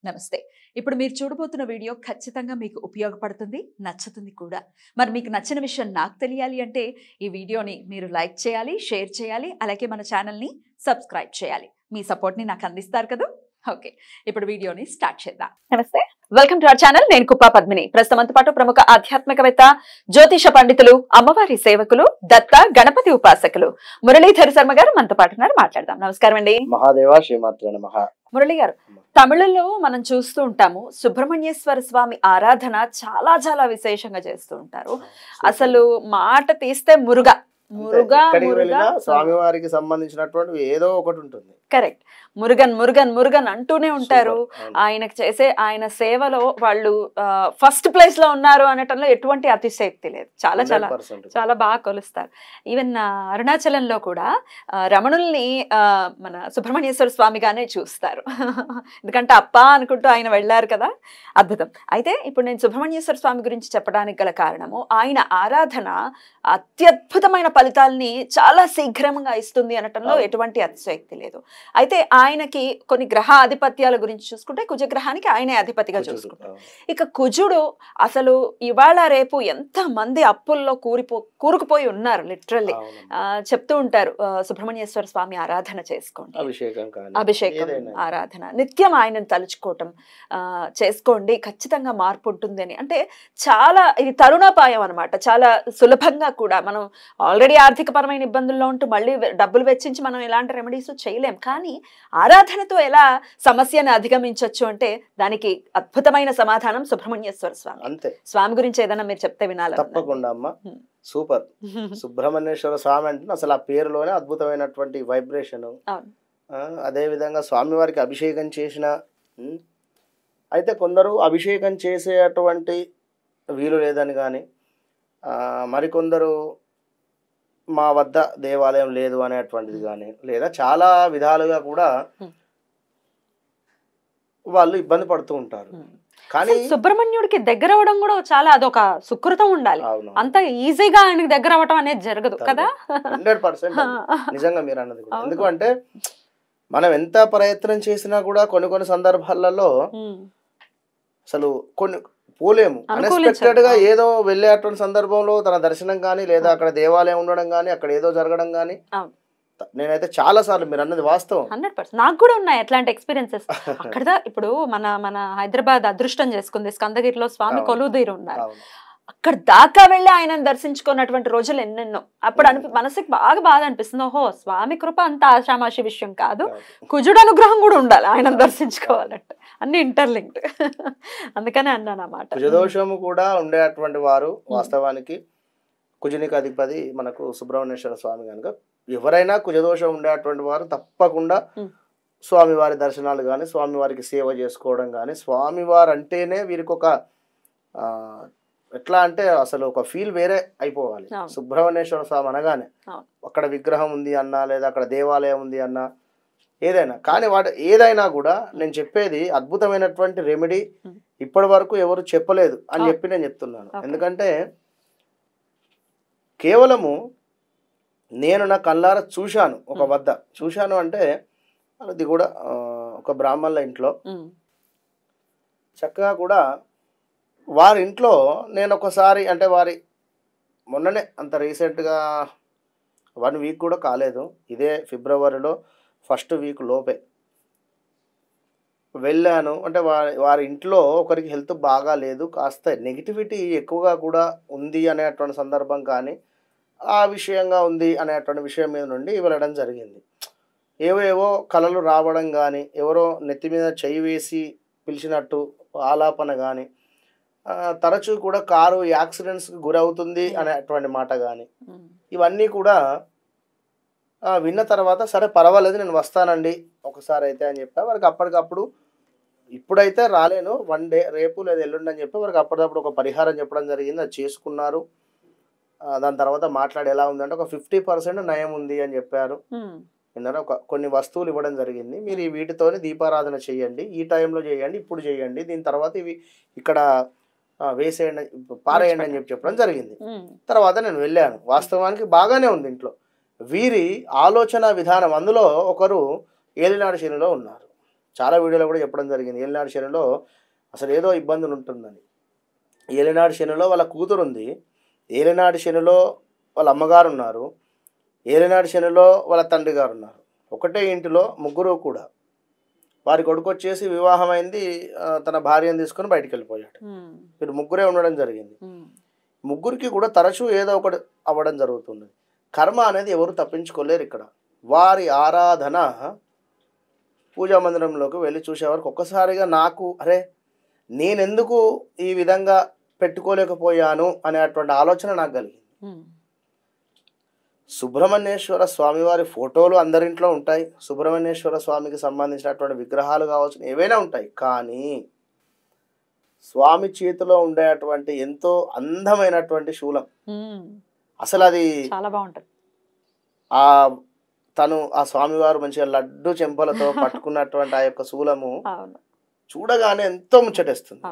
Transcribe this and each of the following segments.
నమస్తే. ఇప్పుడు మీరు చూడబోతున్న వీడియో ఖచ్చితంగా మీకు ఉపయోగపడుతుంది, నచ్చుతుంది కూడా. మరి మీకు నచ్చిన విషయం నాకు తెలియాలి అంటే ఈ వీడియోని మీరు లైక్ చేయాలి, షేర్ చేయాలి, అలాగే మన ఛానల్‌ని సబ్స్క్రైబ్ చేయాలి. మీ సపోర్ట్‌ని నాకు అందిస్తారు కదా! ఓకే. ఇప్పుడు వీడియోని స్టార్ట్ చేద్దాం. నమస్తే. Welcome to our channel. నేను కుప్పా పద్మిని. ప్రస్తుతంతో పాటు ప్రముఖ ఆధ్యాత్మికవేత్త, జ్యోతిష పండితులు, అమ్మవారి సేవకులు, దత్త గణపతి ఉపాసకులు మురళీధర్ శర్మ గారు మనతో పాటు ఉన్నారు. మాట్లాడదాం. నమస్కారం అండి. మహాదేవ శ్రీమాత్రే నమః. మురళి గారు, తమిళంలో మనం చూస్తూ ఉంటాము సుబ్రహ్మణ్యేశ్వర స్వామి ఆరాధన చాలా చాలా విశేషంగా చేస్తూ ఉంటారు. అసలు మాట తీస్తే మురుగా స్వామివారికి సంబంధించినటువంటి ఏదో ఒకటి ఉంటుంది. కరెక్ట్. మురుగన్ మురుగన్ మురుగన్ అంటూనే ఉంటారు. ఆయనకు చేసే ఆయన సేవలో వాళ్ళు ఫస్ట్ ప్లేస్ లో ఉన్నారు అనటంలో ఎటువంటి అతిశయోక్తి లేదు. చాలా చాలా చాలా బాగా కొలుస్తారు. ఈవెన్ అరుణాచలంలో కూడా రమణుల్ని మన సుబ్రహ్మణ్యేశ్వర స్వామిగానే చూస్తారు. ఎందుకంటే అప్ప అనుకుంటూ ఆయన వెళ్ళారు కదా. అద్భుతం. అయితే ఇప్పుడు నేను సుబ్రహ్మణ్యేశ్వర స్వామి గురించి చెప్పడానికి గల కారణము ఆయన ఆరాధన అత్యద్భుతమైన ఫలితాల్ని చాలా శీఘ్రంగా ఇస్తుంది అనటంలో ఎటువంటి అతిశయోక్తి లేదు. అయితే ఆయనకి కొన్ని గ్రహ ఆధిపత్యాల గురించి చూసుకుంటే కుజగ్రహానికి ఆయనే అధిపతిగా చూసుకుంటారు. ఇక కుజుడు అసలు ఇవాళ రేపు ఎంత మంది అప్పుల్లో కూరుకుపోయి ఉన్నారు. లిటరల్లీ చెప్తూ ఉంటారు సుబ్రహ్మణ్యేశ్వర స్వామి ఆరాధన చేసుకోండి, అభిషేకం ఆరాధన నిత్యం ఆయనను తలుచుకోవటం చేసుకోండి, ఖచ్చితంగా మార్పు ఉంటుంది అని. అంటే చాలా ఇది తరుణోపాయం అనమాట. చాలా సులభంగా కూడా మనం ఆల్రెడీ ఆర్థిక పరమైన ఇబ్బందుల్లో ఉంటూ మళ్ళీ డబ్బులు వెచ్చించి మనం ఎలాంటి రెమెడీస్ చేయలేం. కానీ ఆరాధనతో ఎలా సమస్యను అధిగమించవచ్చు అంటే దానికి అద్భుతమైన సమాధానం సుబ్రహ్మణ్యేశ్వర స్వామి. అంతే. స్వామి గురించి ఏదైనా మీరు చెప్తే వినాలి. తప్పకుండా అమ్మ. సూపర్. సుబ్రహ్మణ్యేశ్వర స్వామి అంటే అసలు ఆ పేరులోనే అద్భుతమైనటువంటి వైబ్రేషన్. అదే విధంగా స్వామివారికి అభిషేకం చేసిన అయితే కొందరు అభిషేకం చేసేటువంటి వీలు లేదని కానీ మరికొందరు మా వద్ద దేవాలయం లేదు అనేటువంటిది కానీ లేదా చాలా విధాలుగా కూడా వాళ్ళు ఇబ్బంది పడుతూ ఉంటారు. కానీ సుబ్రహ్మణ్యుడికి దగ్గర అవ్వడం కూడా చాలా అదొక సుకృతం ఉండాలి. అంత ఈజీగా ఆయనకి దగ్గర అవ్వడం అనేది జరగదు కదా. 100% నిజంగా మీరు అన్నది. ఎందుకంటే మనం ఎంత ప్రయత్నం చేసినా కూడా కొన్ని సందర్భాలలో అసలు పోలేము. అన్ఎక్స్పెక్టెడ్ గా ఏదో వెళ్ళేటువంటి సందర్భంలో తన దర్శనం కానీ లేదా అక్కడ దేవాలయం ఉండడం కానీ అక్కడ ఏదో జరగడం కానీ నేనైతే చాలా సార్లు మీరు అన్నది వాస్తవం. 100% నాకు కూడా ఉన్నాయి అట్లాంటి ఎక్స్పీరియన్సెస్. అక్కడ ఇప్పుడు మన హైదరాబాద్ అదృష్టం చేసుకుంది, స్కందగిరిలో స్వామి కొలువుదీరు ఉన్నారు. అక్కడ దాకా వెళ్ళి ఆయనను దర్శించుకున్నటువంటి రోజులు ఎన్నెన్నో. అప్పుడు మనసుకి బాగా బాధ అనిపిస్తుంది. ఓహో, స్వామి కృప అంత ఆషామాషి విషయం కాదు, కుజుడు అనుగ్రహం కూడా ఉండాలి ఆయనను దర్శించుకోవాలంటే. అన్ని ఇంటర్లింక్డ్. అందుకనే అన్నాను అన్నమాట. కుజదోషము కూడా ఉండేటువంటి వారు వాస్తవానికి కుజునికి అధిపతి మనకు సుబ్రహ్మణ్యేశ్వర స్వామి కనుక ఎవరైనా కుజదోషం ఉండేటువంటి వారు తప్పకుండా స్వామివారి దర్శనాలు కానీ స్వామివారికి సేవ చేసుకోవడం కానీ స్వామివారు అంటేనే వీరికి ఒక ఎట్లా అంటే అసలు ఒక ఫీల్ వేరే అయిపోవాలి. సుబ్రహ్మణ్యేశ్వర స్వామి అనగానే అక్కడ విగ్రహం ఉంది అన్నా లేదా అక్కడ దేవాలయం ఉంది అన్నా ఏదైనా కానీ ఏదైనా కూడా నేను చెప్పేది అద్భుతమైనటువంటి రెమెడీ ఇప్పటి వరకు ఎవరు చెప్పలేదు అని చెప్పి నేను చెప్తున్నాను. ఎందుకంటే కేవలము నేను నా కళ్ళారా చూశాను. ఒక వద్ద చూశాను అంటే అది కూడా ఒక బ్రాహ్మణుల ఇంట్లో చక్కగా కూడా వారి ఇంట్లో నేను ఒకసారి అంటే వారి మొన్ననే అంత రీసెంట్గా 1 వీక్ కూడా కాలేదు, ఇదే ఫిబ్రవరిలో ఫస్ట్ వీక్ లోపే వెళ్ళాను. అంటే వారి ఇంట్లో ఒకరికి హెల్త్ బాగా లేదు, కాస్త నెగిటివిటీ ఎక్కువగా కూడా ఉంది అనేటువంటి సందర్భం కానీ ఆ విషయంగా ఉంది అనేటువంటి విషయం మీద నుండి వెళ్ళడం జరిగింది. ఏవో కళలు రావడం కానీ ఎవరో నెత్తి మీద చెయ్యి వేసి పిలిచినట్టు ఆలాపన కానీ తరచూ కూడా కారు యాక్సిడెంట్స్కి గురవుతుంది అనేటువంటి మాట కానీ ఇవన్నీ కూడా విన్న తర్వాత సరే పర్వాలేదు నేను వస్తానండి ఒకసారి అయితే అని చెప్పా. వారికి అప్పటికప్పుడు ఇప్పుడైతే రాలేను, 1 డే రేపు లేదా ఎల్లుండి అని చెప్పి వారికి అప్పటికప్పుడు ఒక పరిహారం చెప్పడం జరిగింది. అది చేసుకున్నారు. దాని తర్వాత మాట్లాడి ఎలా ఉందంటే ఒక 50% నయం ఉంది అని చెప్పారు. కొన్ని వస్తువులు ఇవ్వడం జరిగింది. మీరు ఈ వీటితోని దీపారాధన చేయండి, ఈ టైంలో చేయండి, ఇప్పుడు చేయండి, దీని తర్వాత ఇవి ఇక్కడ వేసేయండి పారేయండి అని చెప్పడం జరిగింది. తర్వాత నేను వెళ్ళాను. వాస్తవానికి బాగానే ఉంది ఇంట్లో. వీరి ఆలోచన విధానం అందులో ఒకరు ఏలినాడు శనిలో ఉన్నారు. చాలా వీడియోలో కూడా చెప్పడం జరిగింది. ఏలినాడు శనిలో అసలు ఏదో ఇబ్బందులు ఉంటుందని. ఏలినాడు శనిలో వాళ్ళ కూతురు ఉంది, ఏలినాడు శనిలో వాళ్ళ అమ్మగారు ఉన్నారు, ఏలినాడు శనిలో వాళ్ళ తండ్రి గారు ఉన్నారు. ఒకటే ఇంటిలో ముగ్గురు కూడా. వారి కొడుకు వచ్చేసి వివాహమైంది, తన భార్యను తీసుకొని బయటికి వెళ్ళిపోయాడు. వీరు ముగ్గురే ఉండడం జరిగింది. ముగ్గురికి కూడా తరచూ ఏదో ఒకటి అవ్వడం జరుగుతుంది. కర్మ అనేది ఎవరు తప్పించుకోలేరు. ఇక్కడ వారి ఆరాధన పూజా మందిరంలోకి వెళ్ళి చూసేవారికి ఒక్కసారిగా నాకు అరే నేనెందుకు ఈ విధంగా పెట్టుకోలేకపోయాను అనేటువంటి ఆలోచన నాకు కలిగింది. సుబ్రహ్మణ్యేశ్వర స్వామి వారి ఫోటోలు అందరింట్లో ఉంటాయి, సుబ్రహ్మణ్యేశ్వర స్వామికి సంబంధించినటువంటి విగ్రహాలు కావచ్చు, ఏవైనా ఉంటాయి. కానీ స్వామి చేతిలో ఉండేటువంటి ఎంతో అందమైనటువంటి శూలం, అసలు అది చాలా బాగుంటుంది. తను ఆ స్వామివారు మంచిగా లడ్డు చెంపలతో పట్టుకున్నటువంటి ఆ యొక్క శూలము చూడగానే ఎంతో ముచ్చటేస్తుంది.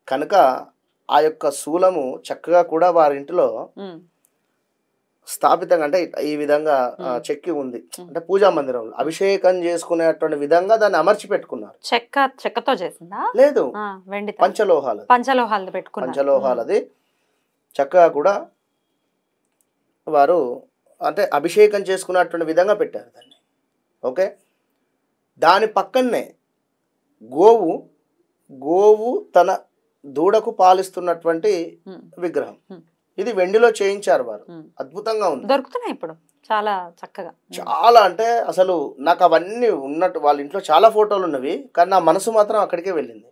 కనుక ఆ యొక్క శూలము చక్కగా కూడా వారింటిలో స్థాపితంగా అంటే ఈ విధంగా చెక్కి ఉంది. అంటే పూజా మందిరంలో అభిషేకం చేసుకునేటువంటి విధంగా దాన్ని అమర్చి పెట్టుకున్నారు. చెక్కతో చేసిందా? లేదు, పంచలోహాలది. చక్కగా కూడా వారు అంటే అభిషేకం చేసుకున్నటువంటి విధంగా పెట్టారు దాన్ని. ఓకే, దాని పక్కనే గోవు తన దూడకు పాలిస్తున్నటువంటి విగ్రహం. ఇది వెండిలో చేయించారు వారు. అద్భుతంగా ఉంది, దొరుకుతున్నాయి ఇప్పుడు చాలా చక్కగా. చాలా అంటే అసలు నాకు అవన్నీ ఉన్నట్టు వాళ్ళ ఇంట్లో చాలా ఫోటోలు ఉన్నవి, కానీ నా మనసు మాత్రం అక్కడికే వెళ్ళింది.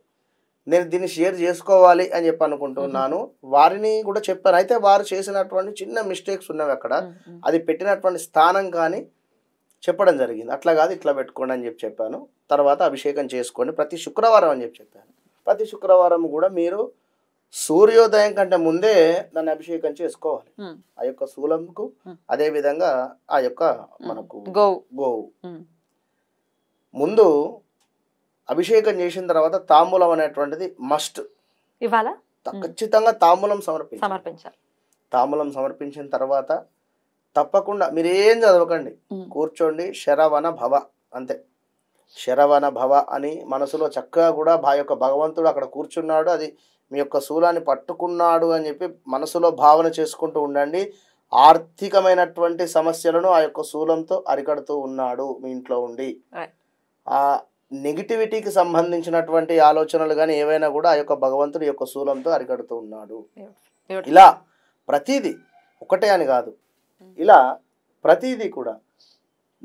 నేను దీన్ని షేర్ చేసుకోవాలి అని చెప్పి అనుకుంటున్నాను. వారిని కూడా చెప్పాను. అయితే వారు చేసినటువంటి చిన్న మిస్టేక్స్ ఉన్నవి అక్కడ. అది పెట్టినటువంటి స్థానం కానీ చెప్పడం జరిగింది. అట్లా కాదు ఇట్లా పెట్టుకోండి అని చెప్పి చెప్పాను. తర్వాత అభిషేకం చేసుకోండి ప్రతి శుక్రవారం అని చెప్పి చెప్పాను. ప్రతి శుక్రవారం కూడా మీరు సూర్యోదయం కంటే ముందే దాన్ని అభిషేకం చేసుకోవాలి ఆ యొక్క శూలంకు. అదే విధంగా ఆ యొక్క మనకు గోవు ముందు అభిషేకం చేసిన తర్వాత తాంబూలం అనేటువంటిది మస్ట్ ఇవ్వాలా, ఖచ్చితంగా తాంబూలం సమర్పించాలి. తాంబూలం సమర్పించిన తర్వాత తప్పకుండా మీరేం చదవకండి, కూర్చోండి, శరవణ భవ అంతే. శరవణ భవ అని మనసులో చక్కగా కూడా యొక్క భగవంతుడు అక్కడ కూర్చున్నాడు, అది మీ యొక్క శూలాన్ని పట్టుకున్నాడు అని చెప్పి మనసులో భావన చేసుకుంటూ ఉండండి. ఆర్థికమైనటువంటి సమస్యలను ఆ యొక్క శూలంతో అరికడుతూ ఉన్నాడు మీ ఇంట్లో ఉండి. ఆ నెగిటివిటీకి సంబంధించినటువంటి ఆలోచనలు కానీ ఏవైనా కూడా ఆ యొక్క భగవంతుడి యొక్క శూలంతో అరికడుతూ ఉన్నాడు. ఇలా ప్రతిదీ ఒకటే అని కాదు, ఇలా ప్రతిదీ కూడా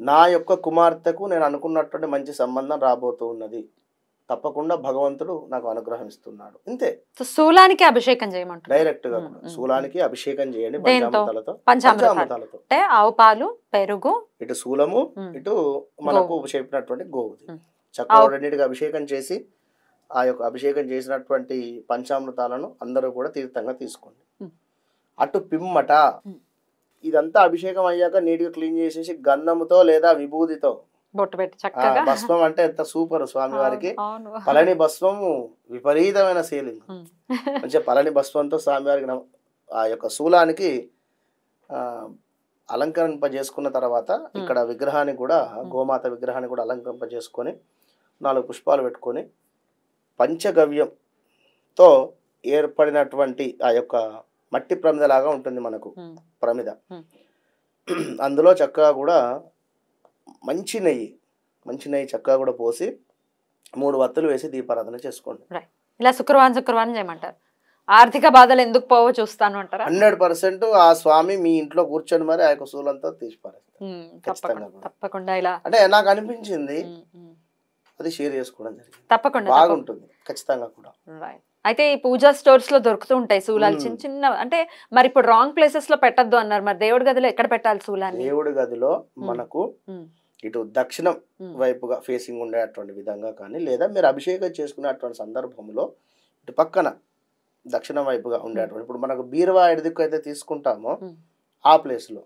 నా యొక్క కుమార్తెకు నేను అనుకున్నటువంటి మంచి సంబంధం రాబోతూ ఉన్నది, తప్పకుండా భగవంతుడు నాకు అనుగ్రహం ఇస్తున్నాడు. ఇంతే. శూలానికి అభిషేకం చేయమంటారు. డైరెక్ట్ గా శూలానికి అభిషేకం చేయండి పంచామృతాలతో. ఆవు పాలు, పెరుగు, ఇటు శూలము, ఇటు మనకు చెప్పినటువంటి గోవుది. చక్కగా రెండింటికి అభిషేకం చేసి ఆ యొక్క అభిషేకం చేసినటువంటి పంచామృతాలను అందరూ కూడా తీర్థంగా తీసుకోండి. అటు పిమ్మట ఇదంతా అభిషేకం అయ్యాక నీట్గా క్లీన్ చేసేసి గంధముతో లేదా విభూతితో బొట్టు పెట్టి చక్కగా భస్మం అంటే ఎంత సూపర్ స్వామి వారికి. పళని భస్మము విపరీతమైన సేలింగ్. మంచిగా పళని భస్మంతో స్వామివారికి ఆ యొక్క శూలానికి అలంకరింపజేసుకున్న తర్వాత ఇక్కడ విగ్రహాన్ని కూడా గోమాత విగ్రహాన్ని కూడా అలంకరింపజేసుకొని 4 పుష్పాలు పెట్టుకొని పంచగవ్యంతో ఏర్పడినటువంటి ఆ యొక్క మట్టి ప్రమిదలాగా ఉంటుంది మనకు ప్రమిద. అందులో చక్కగా కూడా మంచి నెయ్యి చక్కగా కూడా పోసి 3 వత్తులు వేసి దీపారాధన చేసుకోండి. ఇలా శుక్రవారం చేయమంటారు. ఆర్థిక బాధలు ఎందుకు పోవో చూస్తాను అంటారా? 100% ఆ స్వామి మీ ఇంట్లో కూర్చొని మరి ఆ యొక్క శూలంతో తీసిపారేస్తారు. తప్పకుండా. ఇలా అంటే నాకు అనిపించింది, అది షేర్ చేసుకోవడం జరిగింది. తప్పకుండా బాగుంటుంది ఖచ్చితంగా కూడా. అయితే ఈ పూజా స్టోర్స్ లో దొరుకుతూ ఉంటాయి శూలాలు చిన్న చిన్న. అంటే మరి ఇప్పుడు రాంగ్ ప్లేసెస్ లో పెట్టద్దు అన్నారు, మరి దేవుడి గదిలో ఎక్కడ పెట్టాలి శూలాన్ని? దేవుడి గదిలో మనకు ఇటు దక్షిణం వైపుగా ఫేసింగ్ ఉండేటువంటి విధంగా కానీ, లేదా మీరు అభిషేకం చేసుకునేటువంటి సందర్భంలో ఇటు పక్కన దక్షిణం వైపుగా ఉండేటువంటి, ఇప్పుడు మనకు బీరువా ఎడుదిక్కు అయితే తీసుకుంటామో ఆ ప్లేస్ లో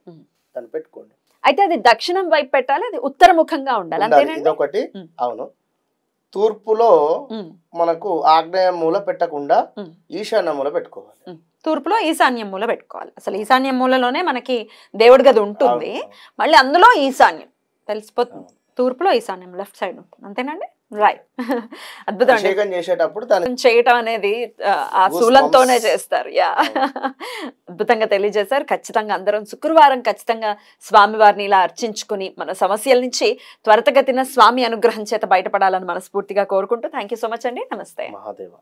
దాన్ని పెట్టుకోండి. అయితే అది దక్షిణం వైపు పెట్టాలి, అది ఉత్తరముఖంగా ఉండాలి. ఇదొకటి. అవును. తూర్పులో మనకు ఆగ్నేయ మూల పెట్టకుండా ఈశాన్య మూల పెట్టుకోవాలి. తూర్పులో ఈశాన్యం మూల పెట్టుకోవాలి. అసలు ఈశాన్యం మూలలోనే మనకి దేవుడి గది ఉంటుంది, మళ్ళీ అందులో ఈశాన్యం తెలిసిపోతుంది. తూర్పులో ఈశాన్యం లెఫ్ట్ సైడ్ ఉంటుంది, అంతేనండి? రైట్. అద్భుతం అండి. అభిషేకం చేసేటప్పుడు దాని చేయటం అనేది ఆ శూలంతోనే చేస్తారు. యా, అద్భుతంగా తెలియజేశారు. ఖచ్చితంగా అందరం శుక్రవారం ఖచ్చితంగా స్వామివారిని ఇలా అర్చించుకుని మన సమస్యల నుంచి త్వరితగతిన స్వామి అనుగ్రహం చేత బయటపడాలని మనస్ఫూర్తిగా కోరుకుంటూ థ్యాంక్ యూ సో మచ్ అండి. నమస్తే. మహాదేవ.